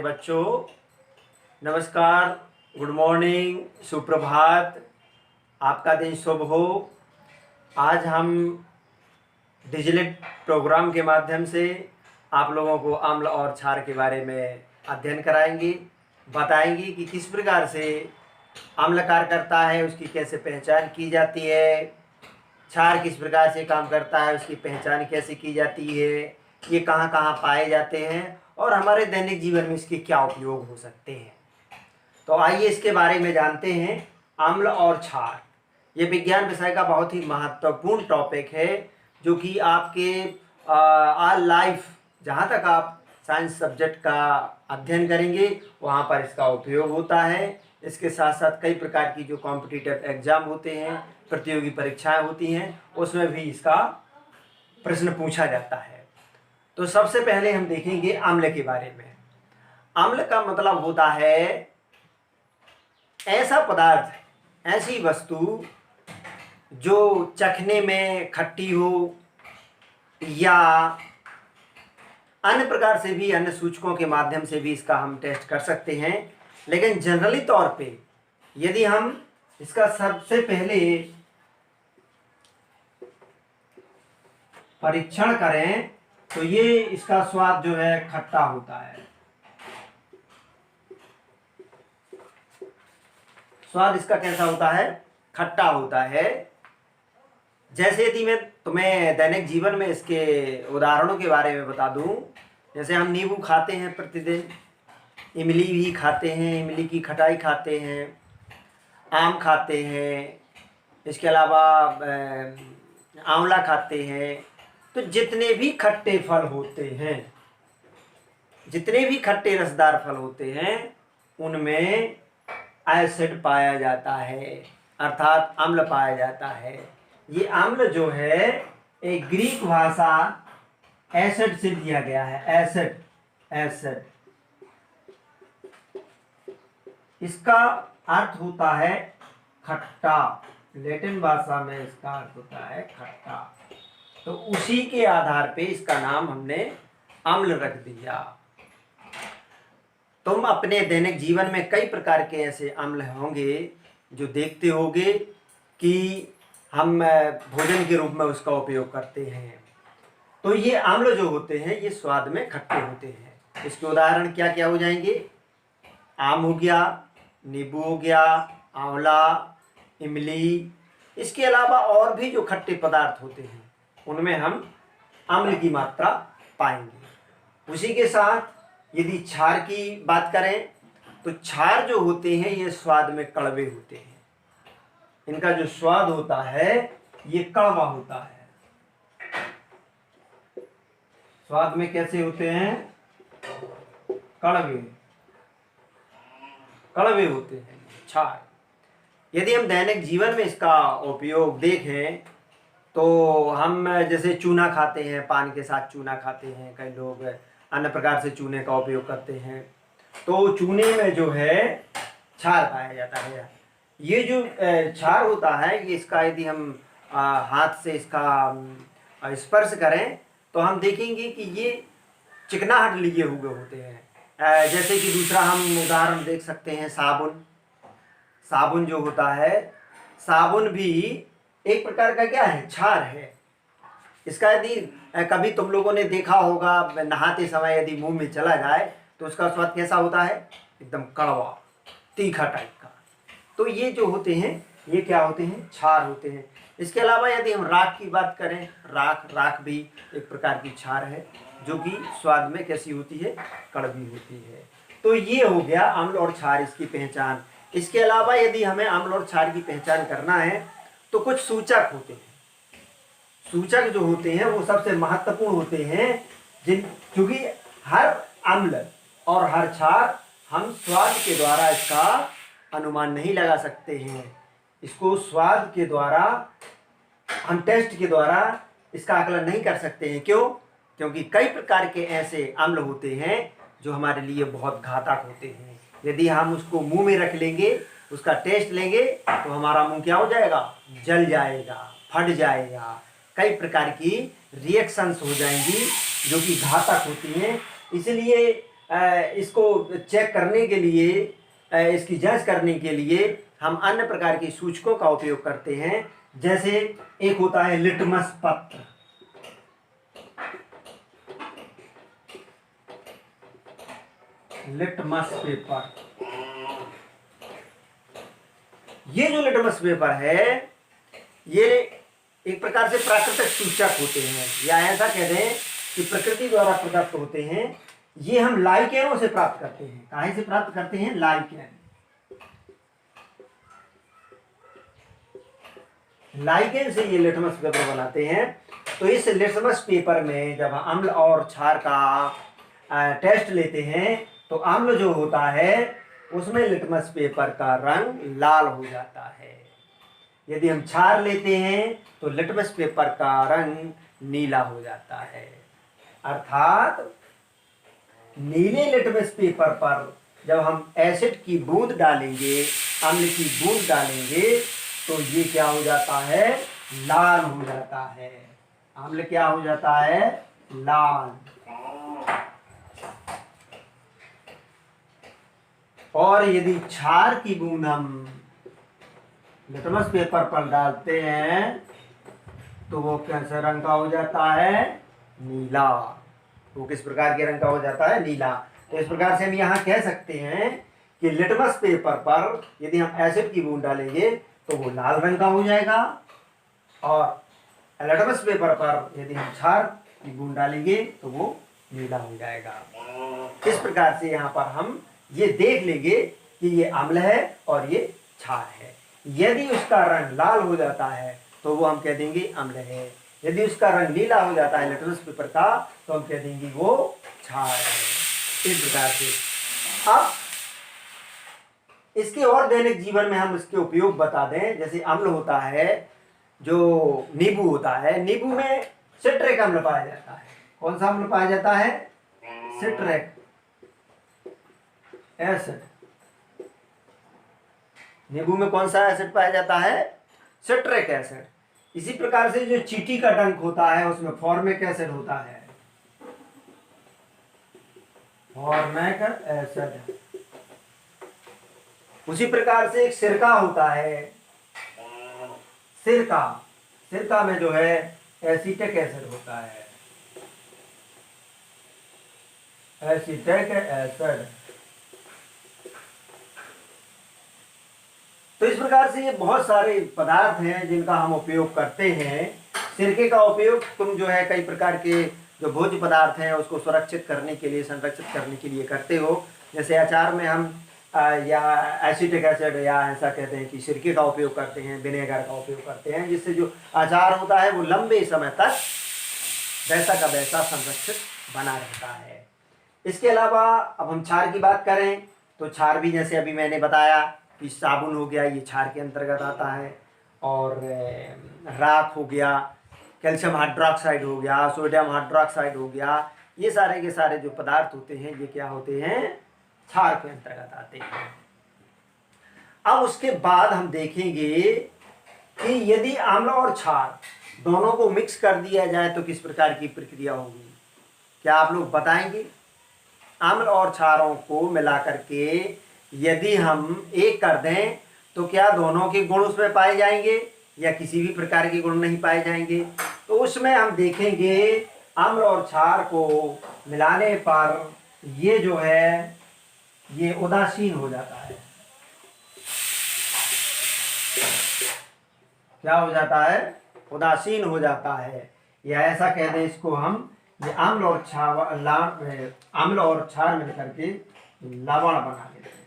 बच्चों, नमस्कार, good morning, सुप्रभात। आपका दिन शुभ हो। आज हम डिजिटल प्रोग्राम के माध्यम से आप लोगों को अम्ल और क्षार के बारे में अध्ययन कराएंगे, बताएंगे कि किस प्रकार से अम्ल कार्य करता है, उसकी कैसे पहचान की जाती है, क्षार किस प्रकार से काम करता है, उसकी पहचान कैसे की जाती है, ये कहाँ कहाँ पाए जाते हैं और हमारे दैनिक जीवन में इसके क्या उपयोग हो सकते हैं। तो आइए इसके बारे में जानते हैं। अम्ल और क्षार ये विज्ञान विषय का बहुत ही महत्वपूर्ण टॉपिक है, जो कि आपके ऑल लाइफ, जहाँ तक आप साइंस सब्जेक्ट का अध्ययन करेंगे वहाँ पर इसका उपयोग होता है। इसके साथ साथ कई प्रकार की जो कॉम्पिटिटिव एग्जाम होते हैं, प्रतियोगी परीक्षाएं होती हैं, उसमें भी इसका प्रश्न पूछा जाता है। तो सबसे पहले हम देखेंगे अम्ल के बारे में। अम्ल का मतलब होता है ऐसा पदार्थ, ऐसी वस्तु जो चखने में खट्टी हो या अन्य प्रकार से भी, अन्य सूचकों के माध्यम से भी इसका हम टेस्ट कर सकते हैं। लेकिन जनरली तौर पे यदि हम इसका सबसे पहले परीक्षण करें तो ये इसका स्वाद जो है खट्टा होता है। स्वाद इसका कैसा होता है? खट्टा होता है। जैसे यदि मैं तुम्हें दैनिक जीवन में इसके उदाहरणों के बारे में बता दूं, जैसे हम नींबू खाते हैं प्रतिदिन, इमली भी खाते हैं, इमली की खटाई खाते हैं, आम खाते हैं, इसके अलावा आंवला खाते हैं। तो जितने भी खट्टे फल होते हैं, जितने भी खट्टे रसदार फल होते हैं, उनमें एसिड पाया जाता है, अर्थात अम्ल पाया जाता है। ये अम्ल जो है एक ग्रीक भाषा एसिड से दिया गया है। एसिड, एसिड, इसका अर्थ होता है खट्टा। लैटिन भाषा में इसका अर्थ होता है खट्टा। तो उसी के आधार पे इसका नाम हमने अम्ल रख दिया। तुम अपने दैनिक जीवन में कई प्रकार के ऐसे अम्ल होंगे जो देखते होंगे कि हम भोजन के रूप में उसका उपयोग करते हैं। तो ये अम्ल जो होते हैं ये स्वाद में खट्टे होते हैं। इसके उदाहरण क्या क्या हो जाएंगे? आम हो गया, नींबू हो गया, आंवला, इमली। इसके अलावा और भी जो खट्टे पदार्थ होते हैं उनमें हम अम्ल की मात्रा पाएंगे। उसी के साथ यदि क्षार की बात करें तो क्षार जो होते हैं ये स्वाद में कड़वे होते हैं। इनका जो स्वाद होता है ये कड़वा होता है। स्वाद में कैसे होते हैं? कड़वे, कड़वे होते हैं क्षार। यदि हम दैनिक जीवन में इसका उपयोग देखें तो हम जैसे चूना खाते हैं, पान के साथ चूना खाते हैं, कई लोग अन्य प्रकार से चूने का उपयोग करते हैं। तो चूने में जो है क्षार पाया जाता है। ये जो क्षार होता है ये इसका यदि हम हाथ से इसका स्पर्श करें तो हम देखेंगे कि ये चिकनाहट लिए हुए होते हैं। जैसे कि दूसरा हम उदाहरण देख सकते हैं साबुन। साबुन जो होता है, साबुन भी एक प्रकार का क्या है? क्षार है। इसका यदि कभी तुम लोगों ने देखा होगा, नहाते समय यदि मुंह में चला जाए तो उसका स्वाद कैसा होता है? एकदम कड़वा, तीखा टाइप का। तो ये जो होते हैं ये क्या होते हैं? क्षार होते हैं। इसके अलावा यदि हम राख की बात करें, राख भी एक प्रकार की क्षार है जो कि स्वाद में कैसी होती है? कड़वी होती है। तो ये हो गया अम्ल और क्षार, इसकी पहचान। इसके अलावा यदि हमें अम्ल और क्षार की पहचान करना है तो कुछ सूचक होते हैं। सूचक जो होते हैं वो सबसे महत्वपूर्ण होते हैं, क्योंकि हर अम्ल और हर क्षार हम स्वाद के द्वारा इसका अनुमान नहीं लगा सकते हैं। इसको स्वाद के द्वारा, हम टेस्ट के द्वारा इसका आकलन नहीं कर सकते हैं। क्यों? क्योंकि कई प्रकार के ऐसे अम्ल होते हैं जो हमारे लिए बहुत घातक होते हैं। यदि हम उसको मुंह में रख लेंगे, उसका टेस्ट लेंगे तो हमारा मुंह क्या हो जाएगा? जल जाएगा, फट जाएगा, कई प्रकार की रिएक्शंस हो जाएंगी जो कि घातक होती हैं। इसलिए इसको चेक करने के लिए, इसकी जांच करने के लिए हम अन्य प्रकार के सूचकों का उपयोग करते हैं। जैसे एक होता है लिटमस पत्र, लिटमस पेपर। ये जो लिटमस पेपर है ये एक प्रकार से प्राकृतिक सूचक होते हैं, या ऐसा कह दें कि प्रकृति द्वारा प्रदत्त होते हैं। ये हम लाइकेनों से प्राप्त करते हैं। कहां से प्राप्त करते हैं? लाइकेन। लाइकेन से ये लिटमस पेपर बनाते हैं। तो इस लिटमस पेपर में जब अम्ल और क्षार का टेस्ट लेते हैं तो अम्ल जो होता है उसमें लिटमस पेपर का रंग लाल हो जाता है। यदि हम क्षार लेते हैं तो लिटमस पेपर का रंग नीला हो जाता है। अर्थात नीले लिटमस पेपर पर जब हम एसिड की बूंद डालेंगे, अम्ल की बूंद डालेंगे, तो ये क्या हो जाता है? लाल हो जाता है। अम्ल क्या हो जाता है? लाल। और यदि क्षार की बूंद हम लिटमस पेपर पर डालते हैं तो वो कैसे रंग का हो जाता है? नीला। वो किस प्रकार के रंग का हो जाता है? नीला। तो इस प्रकार से हम यहाँ कह सकते हैं कि लिटमस पेपर पर यदि हम एसिड की बूंद डालेंगे तो वो लाल रंग का हो जाएगा, और लिटमस पेपर पर यदि हम क्षार की बूंद डालेंगे तो वो नीला हो जाएगा। इस प्रकार से यहाँ पर हम ये देख लेंगे कि ये अम्ल है और ये क्षार है। यदि उसका रंग लाल हो जाता है तो वो हम कह देंगे अम्ल है। यदि उसका रंग नीला हो जाता है लिटमस पेपर का तो हम कह देंगे वो क्षार है। इस प्रकार से अब इसके और दैनिक जीवन में हम इसके उपयोग बता दें। जैसे अम्ल होता है, जो नींबू होता है, नींबू में सिट्रिक अम्ल पाया जाता है। कौन सा अम्ल पाया जाता है? Citric acid. नींबू में कौन सा एसिड पाया जाता है? Citric acid. इसी प्रकार से जो चींटी का डंक होता है उसमें फॉर्मिक एसिड होता है, फॉर्मिक एसिड। उसी प्रकार से एक सिरका होता है, सिरका, सिरका में जो है एसिटिक एसिड होता है, एसिटिक एसिड। तो इस प्रकार से ये बहुत सारे पदार्थ हैं जिनका हम उपयोग करते हैं। सिरके का उपयोग तुम जो है कई प्रकार के जो भोज्य पदार्थ हैं उसको सुरक्षित करने के लिए, संरक्षित करने के लिए करते हो। जैसे अचार में हम या एसिटिक एसिड या ऐसा कहते हैं कि सिरके का उपयोग करते हैं, विनेगर का उपयोग करते हैं, जिससे जो अचार होता है वो लंबे समय तक वैसा का वैसा संरक्षित बना रहता है। इसके अलावा अब हम क्षार की बात करें तो क्षार भी जैसे अभी मैंने बताया कि साबुन हो गया, ये क्षार के अंतर्गत आता है, और राख हो गया, कैल्शियम हाइड्रोक्साइड हो गया, सोडियम हाइड्रोक्साइड हो गया, ये सारे के सारे जो पदार्थ होते हैं ये क्या होते हैं? क्षार के अंतर्गत आते हैं। अब उसके बाद हम देखेंगे कि यदि अम्ल और क्षार दोनों को मिक्स कर दिया जाए तो किस प्रकार की प्रक्रिया होगी। क्या आप लोग बताएंगे? अम्ल और क्षारों को मिला करके यदि हम एक कर दें तो क्या दोनों के गुण उसमें पाए जाएंगे या किसी भी प्रकार के गुण नहीं पाए जाएंगे? तो उसमें हम देखेंगे अम्ल और क्षार को मिलाने पर ये जो है ये उदासीन हो जाता है। क्या हो जाता है? उदासीन हो जाता है, या ऐसा कह दें इसको हम, ये अम्ल और क्षार मिलकर के लवण बना लेते हैं।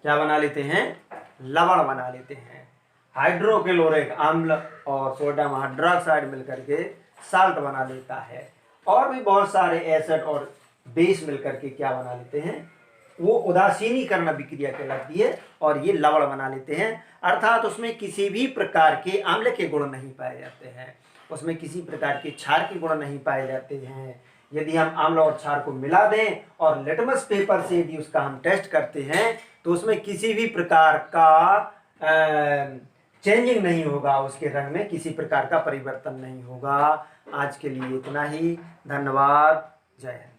क्या बना लेते हैं? लवण बना लेते हैं। हाइड्रोक्लोरिक अम्ल और सोडियम हाइड्रोक्साइड मिलकर के साल्ट बना लेता है। और भी बहुत सारे एसिड और बेस मिलकर के क्या बना लेते हैं? वो उदासीनीकरण अभिक्रिया कहलाती है और ये लवण बना लेते हैं। अर्थात उसमें किसी भी प्रकार के अम्ल के गुण नहीं पाए जाते हैं, उसमें किसी प्रकार के क्षार के गुण नहीं पाए जाते हैं। यदि हम अम्ल और क्षार को मिला दें और लिटमस पेपर से यदि उसका हम टेस्ट करते हैं तो उसमें किसी भी प्रकार का चेंजिंग नहीं होगा, उसके रंग में किसी प्रकार का परिवर्तन नहीं होगा। आज के लिए इतना ही। धन्यवाद। जय हिंद।